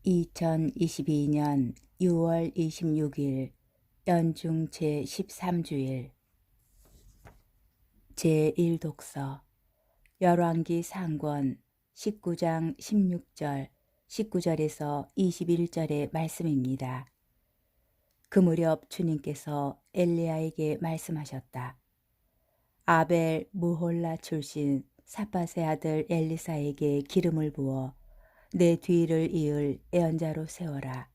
2022년 6월 26일 연중 제13주일 제1독서 열왕기 상권 19장 16절 19절에서 21절의 말씀입니다. 그 무렵 주님께서 엘리야에게 말씀하셨다. 아벨 무홀라 출신 삽밧의 아들 엘리사에게 기름을 부어 내 뒤를 이을 예언자로 세워라.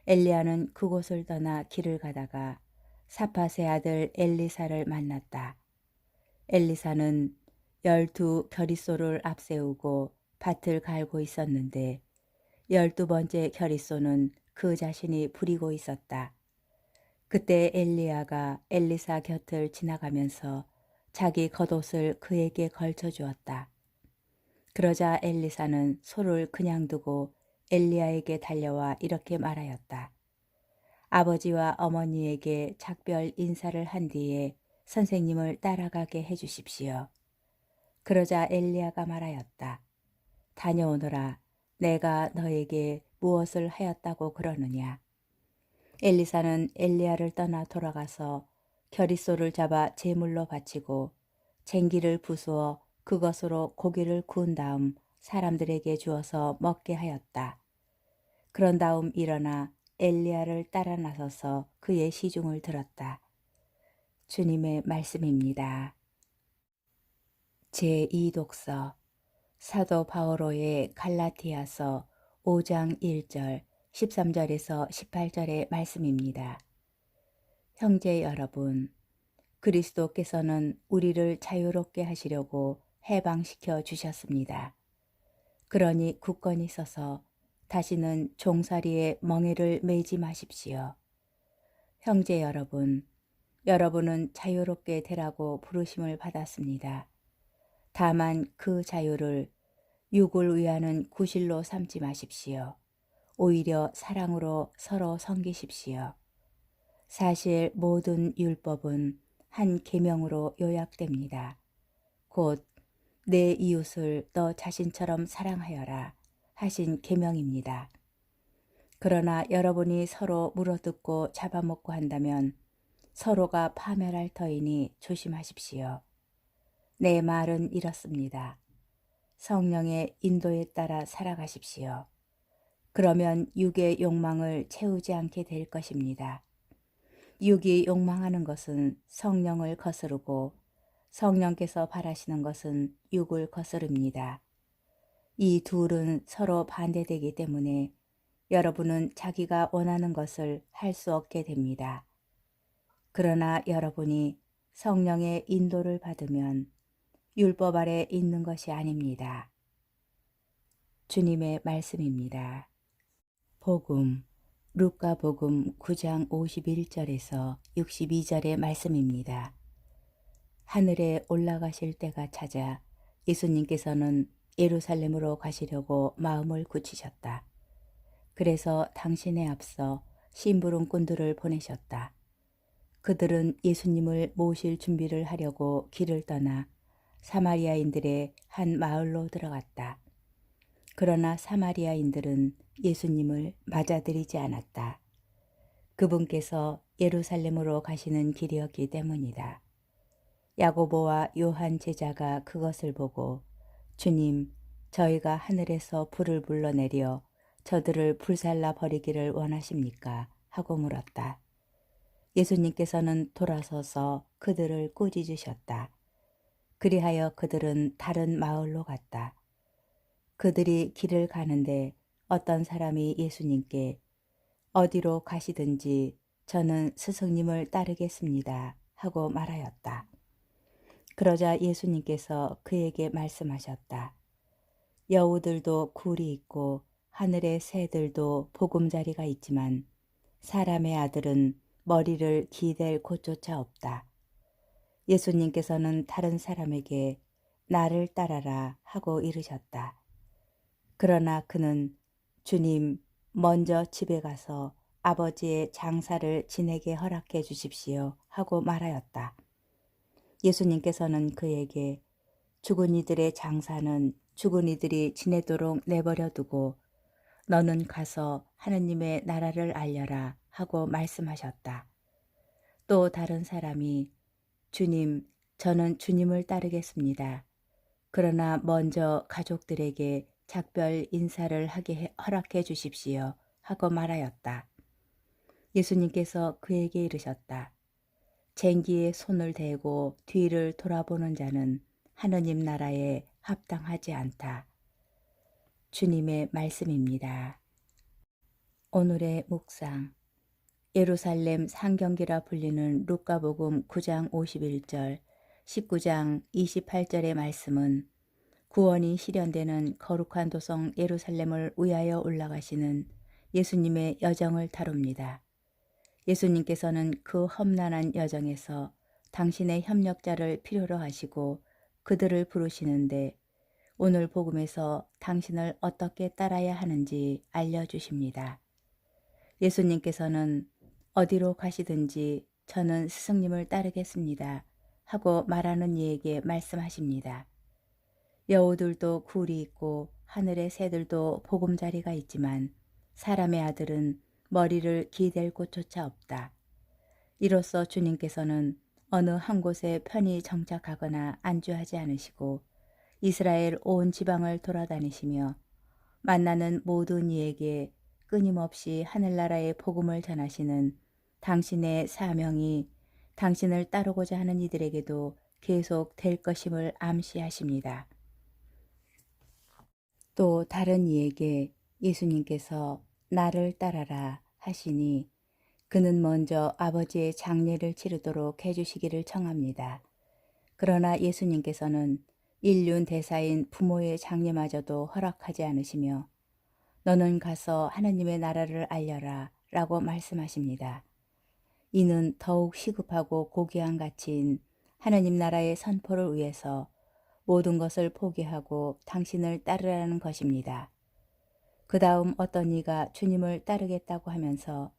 엘리야는 그곳을 떠나 길을 가다가 삽밧의 아들 엘리사를 만났다. 엘리사는 12 겨리소를 앞세우고 밭을 갈고 있었는데 12번째 겨리소는 그 자신이 부리고 있었다. 그때 엘리야가 엘리사 곁을 지나가면서 자기 겉옷을 그에게 걸쳐 주었다. 그러자 엘리사는 소를 그냥 두고 엘리야에게 달려와 이렇게 말하였다. 아버지와 어머니에게 작별 인사를 한 뒤에 선생님을 따라가게 해주십시오. 그러자 엘리야가 말하였다. 다녀오너라. 내가 너에게 무엇을 하였다고 그러느냐. 엘리사는 엘리야를 떠나 돌아가서 겨리소를 잡아 제물로 바치고 쟁기를 부수어 그것으로 고기를 구운 다음 사람들에게 주어서 먹게 하였다. 그런 다음 일어나 엘리야를 따라 나서서 그의 시중을 들었다. 주님의 말씀입니다. 제2독서 사도 바오로의 갈라디아서 5장 1절 13절에서 18절의 말씀입니다. 형제 여러분, 그리스도께서는 우리를 자유롭게 하시려고 해방시켜 주셨습니다. 그러니 굳건히 서서 다시는 종살이의 멍에를 매지 마십시오. 형제 여러분, 여러분은 자유롭게 되라고 부르심을 받았습니다. 다만 그 자유를 육을 위하는 구실로 삼지 마십시오. 오히려 사랑으로 서로 섬기십시오. 사실 모든 율법은 한 계명으로 요약됩니다. 곧 내 이웃을 너 자신처럼 사랑하여라 하신 계명입니다. 그러나 여러분이 서로 물어뜯고 잡아먹고 한다면 서로가 파멸할 터이니 조심하십시오. 내 말은 이렇습니다. 성령의 인도에 따라 살아가십시오. 그러면 육의 욕망을 채우지 않게 될 것입니다. 육이 욕망하는 것은 성령을 거스르고 성령께서 바라시는 것은 육을 거스릅니다. 이 둘은 서로 반대되기 때문에 여러분은 자기가 원하는 것을 할 수 없게 됩니다. 그러나 여러분이 성령의 인도를 받으면 율법 아래 있는 것이 아닙니다. 주님의 말씀입니다. 복음 루카복음 9장 51절에서 62절의 말씀입니다. 하늘에 올라가실 때가 찾아 예수님께서는 예루살렘으로 가시려고 마음을 굳히셨다. 그래서 당신에 앞서 심부름꾼들을 보내셨다. 그들은 예수님을 모실 준비를 하려고 길을 떠나 사마리아인들의 한 마을로 들어갔다. 그러나 사마리아인들은 예수님을 맞아들이지 않았다. 그분께서 예루살렘으로 가시는 길이었기 때문이다. 야고보와 요한 제자가 그것을 보고 주님, 저희가 하늘에서 불을 불러내려 저들을 불살라 버리기를 원하십니까? 하고 물었다. 예수님께서는 돌아서서 그들을 꾸짖으셨다. 그리하여 그들은 다른 마을로 갔다. 그들이 길을 가는데 어떤 사람이 예수님께 어디로 가시든지 저는 스승님을 따르겠습니다 하고 말하였다. 그러자 예수님께서 그에게 말씀하셨다. 여우들도 굴이 있고 하늘의 새들도 보금자리가 있지만 사람의 아들은 머리를 기댈 곳조차 없다. 예수님께서는 다른 사람에게 나를 따라라 하고 이르셨다. 그러나 그는 주님, 먼저 집에 가서 아버지의 장사를 지내게 허락해 주십시오 하고 말하였다. 예수님께서는 그에게 죽은 이들의 장사는 죽은 이들이 지내도록 내버려 두고 너는 가서 하느님의 나라를 알려라 하고 말씀하셨다. 또 다른 사람이 주님, 저는 주님을 따르겠습니다. 그러나 먼저 가족들에게 작별 인사를 하게 허락해 주십시오 하고 말하였다. 예수님께서 그에게 이르셨다. 쟁기에 손을 대고 뒤를 돌아보는 자는 하느님 나라에 합당하지 않다. 주님의 말씀입니다. 오늘의 묵상. 예루살렘 상경기라 불리는 루카복음 9장 51절, 19장 28절의 말씀은 구원이 실현되는 거룩한 도성 예루살렘을 위하여 올라가시는 예수님의 여정을 다룹니다. 예수님께서는 그 험난한 여정에서 당신의 협력자를 필요로 하시고 그들을 부르시는데 오늘 복음에서 당신을 어떻게 따라야 하는지 알려주십니다. 예수님께서는 어디로 가시든지 저는 스승님을 따르겠습니다 하고 말하는 이에게 말씀하십니다. 여우들도 굴이 있고 하늘의 새들도 보금자리가 있지만 사람의 아들은 머리를 기댈 곳조차 없다. 이로써 주님께서는 어느 한 곳에 편히 정착하거나 안주하지 않으시고 이스라엘 온 지방을 돌아다니시며 만나는 모든 이에게 끊임없이 하늘나라의 복음을 전하시는 당신의 사명이 당신을 따르고자 하는 이들에게도 계속 될 것임을 암시하십니다. 또 다른 이에게 예수님께서 나를 따라라 하시니 그는 먼저 아버지의 장례를 치르도록 해주시기를 청합니다. 그러나 예수님께서는 인륜 대사인 부모의 장례마저도 허락하지 않으시며 너는 가서 하느님의 나라를 알려라 라고 말씀하십니다. 이는 더욱 시급하고 고귀한 가치인 하느님 나라의 선포를 위해서 모든 것을 포기하고 당신을 따르라는 것입니다. 그 다음 어떤 이가 주님을 따르겠다고 하면서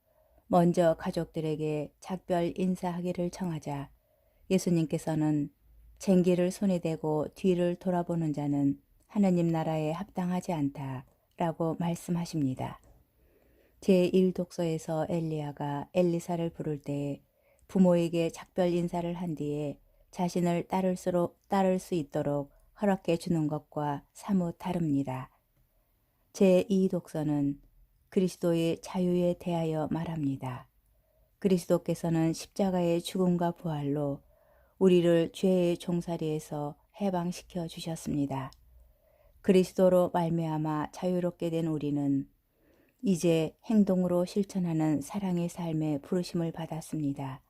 먼저 가족들에게 작별 인사하기를 청하자 예수님께서는 쟁기를 손에 대고 뒤를 돌아보는 자는 하느님 나라에 합당하지 않다 라고 말씀하십니다. 제1독서에서 엘리야가 엘리사를 부를 때 부모에게 작별 인사를 한 뒤에 자신을 따를 수 있도록 허락해 주는 것과 사뭇 다릅니다. 제2독서는 그리스도의 자유에 대하여 말합니다. 그리스도께서는 십자가의 죽음과 부활로 우리를 죄의 종살이에서 해방시켜 주셨습니다. 그리스도로 말미암아 자유롭게 된 우리는 이제 행동으로 실천하는 사랑의 삶에 부르심을 받았습니다.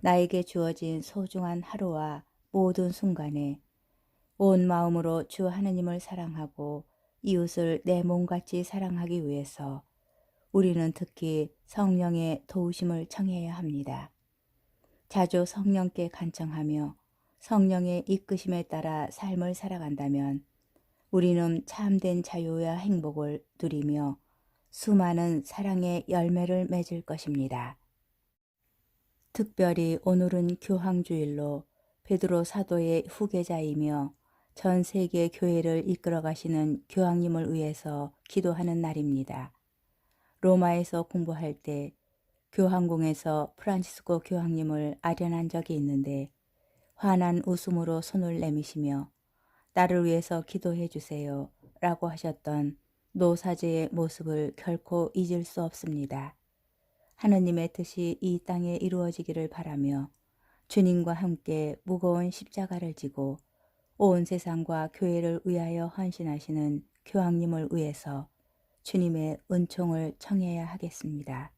나에게 주어진 소중한 하루와 모든 순간에 온 마음으로 주 하느님을 사랑하고 이웃을 내 몸같이 사랑하기 위해서 우리는 특히 성령의 도우심을 청해야 합니다. 자주 성령께 간청하며 성령의 이끄심에 따라 삶을 살아간다면 우리는 참된 자유와 행복을 누리며 수많은 사랑의 열매를 맺을 것입니다. 특별히 오늘은 교황주일로 베드로 사도의 후계자이며 전 세계 교회를 이끌어 가시는 교황님을 위해서 기도하는 날입니다. 로마에서 공부할 때 교황궁에서 프란치스코 교황님을 아련한 적이 있는데 환한 웃음으로 손을 내미시며 나를 위해서 기도해 주세요 라고 하셨던 노사제의 모습을 결코 잊을 수 없습니다. 하느님의 뜻이 이 땅에 이루어지기를 바라며 주님과 함께 무거운 십자가를 지고 온 세상과 교회를 위하여 헌신하시는 교황님을 위해서 주님의 은총을 청해야 하겠습니다.